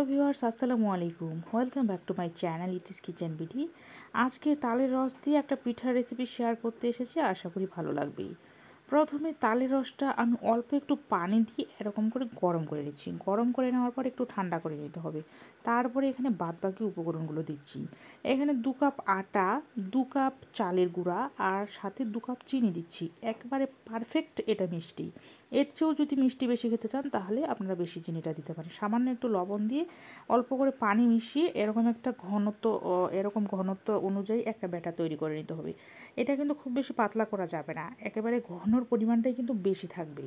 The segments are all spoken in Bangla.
হ্যালো ভিউয়ার্স, আসসালামু আলাইকুম। Welcome back to my channel Iti's kitchen BD. আজকে তালের রস দিয়ে একটা পিঠার রেসিপি শেয়ার করতে এসেছি, আশা করি ভালো লাগবে। প্রথমে তালের রসটা আমি অল্প একটু পানি দিয়ে এরকম করে গরম করে নিচ্ছি। গরম করে নেওয়ার পর একটু ঠান্ডা করে নিতে হবে। তারপরে এখানে বাদবাকি উপকরণগুলো দিচ্ছি। এখানে 2 কাপ আটা, 2 কাপ চালের গুঁড়া আর সাথে 2 কাপ চিনি দিচ্ছি। একবারে পারফেক্ট এটা মিষ্টি। এর চেয়েও যদি মিষ্টি বেশি খেতে চান তাহলে আপনারা বেশি চিনিটা দিতে পারেন। সামান্য একটু লবণ দিয়ে অল্প করে পানি মিশিয়ে এরকম ঘনত্ব অনুযায়ী একটা ব্যাটার তৈরি করে নিতে হবে। এটা কিন্তু খুব বেশি পাতলা করা যাবে না, একেবারে ঘনর পরিমাণটাই কিন্তু বেশি থাকবে।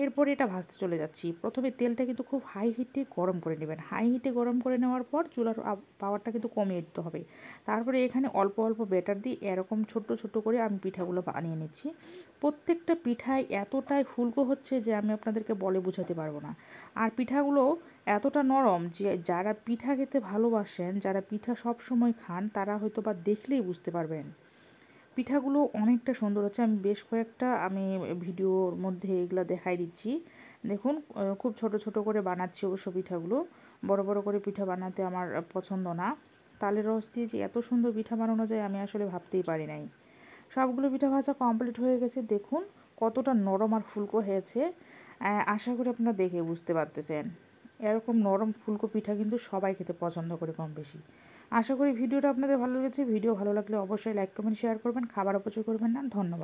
এরপরে এটা ভাজতে চলে যাচ্ছি। প্রথমে তেলটা কিন্তু খুব হাই হিটে গরম করে নেবেন। হাই হিটে গরম করে নেওয়ার পর চুলার পাওয়ারটা কিন্তু কমিয়ে দিতে হবে। তারপরে এখানে অল্প অল্প ব্যাটার দিয়ে এরকম ছোট্ট ছোট্ট করে আমি পিঠাগুলো বানিয়ে নিচ্ছি। প্রত্যেকটা পিঠাই এতটাই ফুলকো হচ্ছে যে আমি আপনাদেরকে বলে বোঝাতে পারবো না। আর পিঠাগুলো এতটা নরম যে যারা পিঠা খেতে ভালোবাসেন, যারা পিঠা সব সময় খান, তারা হয়তো বা দেখলেই বুঝতে পারবেন। পিঠাগুলো অনেকটা সুন্দর হচ্ছে। আমি বেশ কয়েকটা ভিডিওর মধ্যে এগুলো দেখাই দিচ্ছি। দেখুন, খুব ছোট ছোট করে বানাচ্ছি অবশ্য পিঠাগুলো। বড় বড় করে পিঠা বানাতে আমার পছন্দ না। তালের রস দিয়ে যে এত সুন্দর পিঠা বানানো যায় আমি আসলে ভাবতেই পারি নাই। সবগুলো পিঠা ভাজা কমপ্লিট হয়ে গেছে। দেখুন কতটা নরম আর ফুলকো হয়েছে। আশা করি আপনারা দেখে বুঝতে পারতেছেন। এরকম নরম ফুলকো পিঠা কিন্তু সবাই খেতে পছন্দ করে কম বেশি। আশা করি ভিডিওটা আপনাদের ভালো লেগেছে। ভিডিও ভালো লাগলে অবশ্যই লাইক কমেন্ট শেয়ার করবেন। খাবার অপচয় করবেন না। ধন্যবাদ।